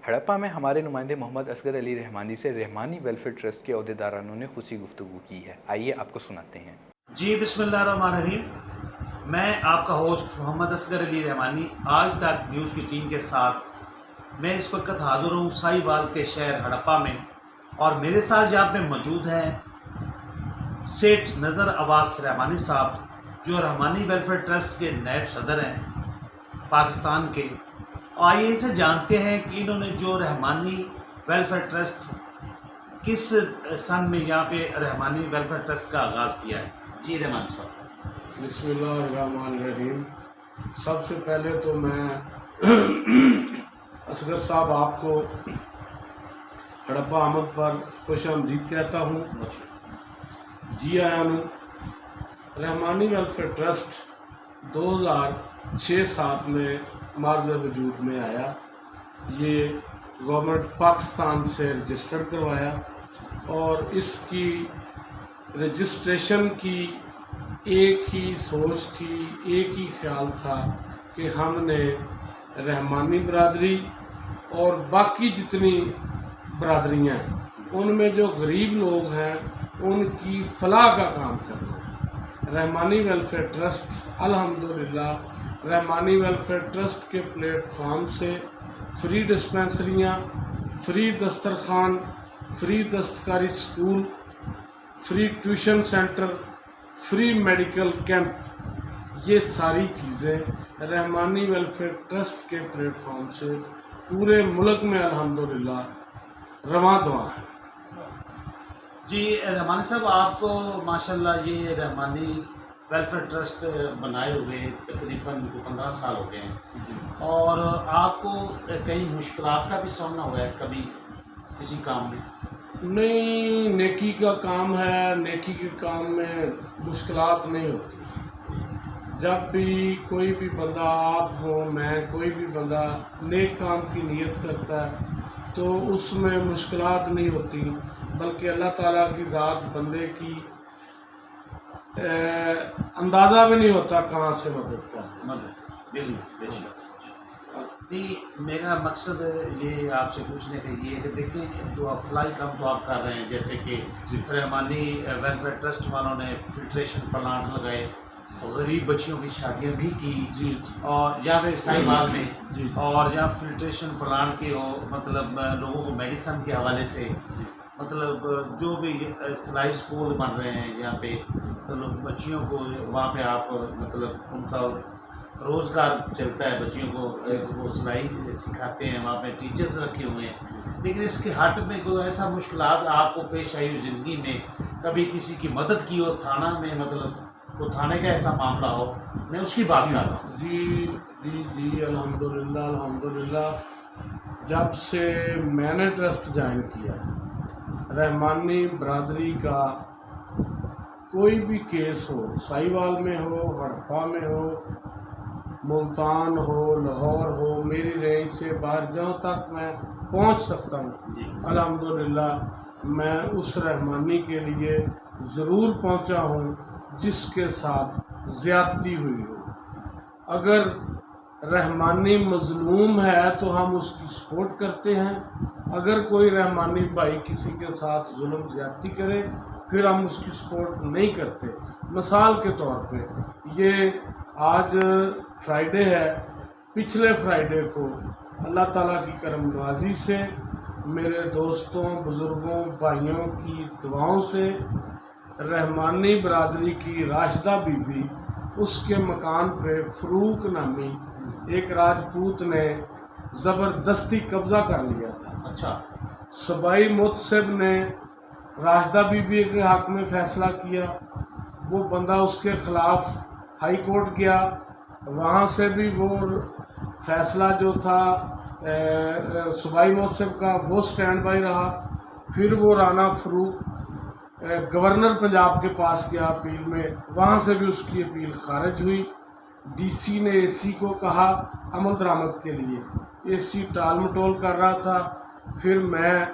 ہڑپا میں ہمارے نمائندے محمد اصغر علی رحمانی سے رحمانی ویلفیئر ٹرسٹ کے عہدیدارانوں نے خصوصی گفتگو کی ہے. آئیے آپ کو سناتے ہیں. جی بسم اللہ الرحمن الرحیم. میں آپ کا ہوسٹ محمد اصغر علی رحمانی آج تک نیوز کی ٹیم کے ساتھ میں اس وقت حاضر ہوں سائی وال کے شہر ہڑپا میں، اور میرے ساتھ یہاں پہ موجود ہیں سیٹھ نظر عباس رحمانی صاحب، جو رحمانی ویلفیئر ٹرسٹ کے نائب صدر ہیں پاکستان کے. آئیے ان سے جانتے ہیں کہ انہوں نے جو رحمانی ویلفیئر ٹرسٹ کس سن میں یہاں پہ رحمانی ویلفیئر ٹرسٹ کا آغاز کیا ہے. جی رحمانی صاحب. بسم اللہ الرحمن الرحیم. سب سے پہلے تو میں اصغر صاحب آپ کو ہڑپا آمد پر خوش آمدید کہتا ہوں. جی آیا ہوں. رحمانی ویلفیئر ٹرسٹ 2006-07 میں مارز وجود میں آیا. یہ گورنمنٹ پاکستان سے رجسٹر کروایا، اور اس کی رجسٹریشن کی ایک ہی سوچ تھی، ایک ہی خیال تھا کہ ہم نے رحمانی برادری اور باقی جتنی برادریاں ہیں ان میں جو غریب لوگ ہیں ان کی فلاح کا کام کرنا. رحمانی ویلفیئر ٹرسٹ الحمدللہ رحمانی ویلفیئر ٹرسٹ کے پلیٹ فارم سے فری ڈسپینسریاں، فری دسترخوان، فری دستکاری school, free tuition centre, free medical camp, یہ ساری چیزیں رحمانی ویلفیئر ٹرسٹ کے پلیٹ فارم سے پورے ملک میں الحمدللہ رواں دواں ہیں. جی رحمانی صاحب، آپ کو ماشاءاللہ یہ رحمانی ویلفیئر ٹرسٹ بنائے ہوئے تقریباً 15 سال ہو گئے ہیں، اور آپ کو کئی مشکلات کا بھی سامنا ہوا ہے کبھی کسی کام میں؟ نہیں، نیکی کا کام ہے، نیکی کے کام میں مشکلات نہیں ہوتی. جب بھی کوئی بھی بندہ، آپ ہو، میں، کوئی بھی بندہ نیک کام کی نیت کرتا ہے تو اس میں مشکلات نہیں ہوتی، بلکہ اللہ تعالیٰ کی ذات بندے کی اندازہ بھی نہیں ہوتا کہاں سے مدد کرتے. جی میرا مقصد یہ آپ سے پوچھنے کا یہ ہے کہ دیکھیں، جو آپ فلائی کام تو آپ کر رہے ہیں، جیسے کہ رحمانی ویلفیئر ٹرسٹ والوں نے فلٹریشن پلانٹ لگائے، غریب بچیوں کی شادیاں بھی کی، اور جہاں پہ سائی وال میں اور جہاں فلٹریشن پلانٹ کے ہو، مطلب لوگوں کو میڈیسن کے حوالے سے، مطلب جو بھی سلائی اسکول بن رہے ہیں یہاں پہ، بچیوں کو وہاں پہ آپ مطلب ان کا روزگار چلتا ہے، بچیوں کو وہ سلائی سکھاتے ہیں، وہاں پہ ٹیچرز رکھے ہوئے ہیں. لیکن اس کے ہٹ میں کوئی ایسا مشکلات آپ کو پیش آئی ہو زندگی میں، کبھی کسی کی مدد کی ہو تھانہ میں، مطلب وہ تھانے کا ایسا معاملہ ہو، میں اس کی بات کر رہا ہوں. جی الحمدللہ جب سے میں نے ٹرسٹ جوائن کیا، رحمانی برادری کا کوئی بھی کیس ہو، سائی وال میں ہو، ہڑپا میں ہو، ملتان ہو، لاہور ہو، میری رینج سے باہر جہاں تک میں پہنچ سکتا ہوں الحمدللہ میں اس رحمانی کے لیے ضرور پہنچا ہوں جس کے ساتھ زیادتی ہوئی ہو. اگر رحمانی مظلوم ہے تو ہم اس کی سپورٹ کرتے ہیں. اگر کوئی رحمانی بھائی کسی کے ساتھ ظلم زیادتی کرے پھر ہم اس کی سپورٹ نہیں کرتے. مثال کے طور پہ یہ آج فرائیڈے ہے، پچھلے فرائیڈے کو اللہ تعالیٰ کی کرم نوازی سے، میرے دوستوں، بزرگوں، بھائیوں کی دعاؤں سے رحمانی برادری کی راشدہ بی بی، اس کے مکان پہ فروق نامی ایک راجپوت نے زبردستی قبضہ کر لیا تھا. اچھا. صوبائی متسب نے راشدہ بی بی کے حق میں فیصلہ کیا. وہ بندہ اس کے خلاف ہائی کورٹ گیا، وہاں سے بھی وہ فیصلہ جو تھا صوبائی متسب کا وہ سٹینڈ بائی رہا. پھر وہ رانا فروق گورنر پنجاب کے پاس گیا اپیل میں، وہاں سے بھی اس کی اپیل خارج ہوئی. ڈی سی نے اے سی کو کہا عمل درآمد کے لیے، اے سی ٹال مٹول کر رہا تھا. پھر میں،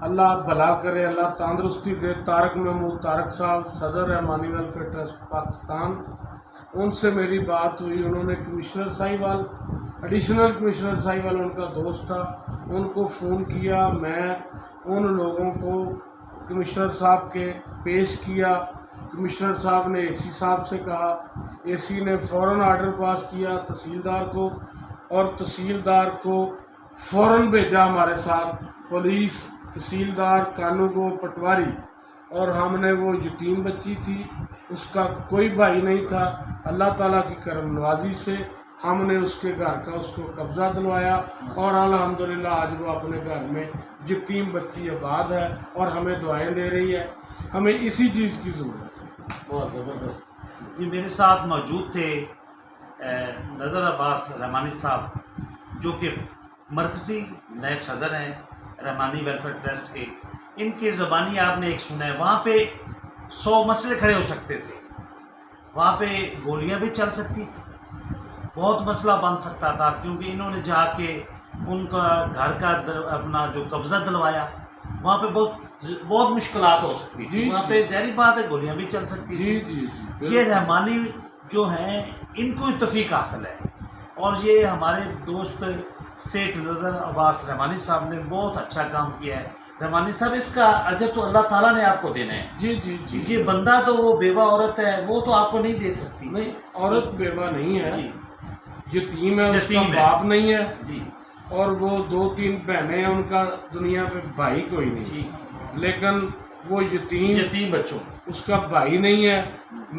اللہ بھلا کرے، اللہ تندرستی دے، طارق محمود طارق صاحب، صدر رحمانی ویلفیئر ٹرسٹ پاکستان، ان سے میری بات ہوئی. انہوں نے کمشنر سائی وال، ایڈیشنل کمشنر سائی وال ان کا دوست تھا، ان کو فون کیا، میں ان لوگوں کو کمشنر صاحب کے پیش کیا، کمشنر صاحب نے اے سی صاحب سے کہا، اے سی نے فوراً آرڈر پاس کیا تحصیلدار کو، اور تحصیلدار کو فوراً بھیجا ہمارے ساتھ پولیس، تحصیلدار کانوگو پٹواری، اور ہم نے وہ یتیم بچی تھی، اس کا کوئی بھائی نہیں تھا، اللہ تعالیٰ کی کرم نوازی سے ہم نے اس کے گھر کا اس کو قبضہ دلوایا، اور الحمدللہ آج وہ اپنے گھر میں یتیم بچی آباد ہے اور ہمیں دعائیں دے رہی ہے۔ ہمیں اسی چیز کی ضرورت ہے۔ بہت زبردست۔ یہ میرے ساتھ موجود تھے نذر عباس رحمانی صاحب، جو کہ مرکزی نائب صدر ہیں رحمانی ویلفیئر ٹرسٹ کے۔ ان کے زبانی آپ نے ایک سنا ہے، وہاں پہ 100 مسئلے کھڑے ہو سکتے تھے، وہاں پہ گولیاں بھی چل سکتی تھی، بہت مسئلہ بن سکتا تھا، کیونکہ انہوں نے جا کے ان کا گھر کا اپنا جو قبضہ دلوایا، وہاں پہ بہت مشکلات ہو سکتی تھی، وہاں پہ ظاہری بات ہے گولیاں بھی چل سکتی تھی۔ جی یہ رحمانی جو ہیں ان کو توفیق حاصل ہے، اور یہ ہمارے دوست سیٹھ نذر عباس رحمانی صاحب نے بہت اچھا کام کیا ہے۔ رحمانی صاحب، اس کا اجر تو اللہ تعالیٰ نے آپ کو دینا ہے۔ جی یہ بندہ تو وہ بیوہ عورت ہے، وہ تو آپ کو نہیں دے سکتی۔ نہیں، عورت بیوہ نہیں ہے، جی یتیم ہے، اس کا یتیم ہے۔ باپ نہیں ہے، جی اور وہ 2-3 بہنیں ہیں، ان کا دنیا پہ بھائی کوئی نہیں، جی لیکن وہ یتیم بچوں، اس کا بھائی نہیں ہے۔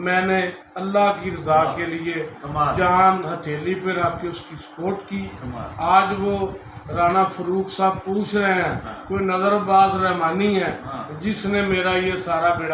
میں نے اللہ کی رضا کے لیے کمال۔ جان ہتھیلی پہ رکھ کے اس کی سپورٹ کی۔ کمال۔ آج وہ رانا فروخ صاحب پوچھ رہے ہیں، کوئی نذر عباس رحمانی ہے جس نے میرا یہ سارا بیڑا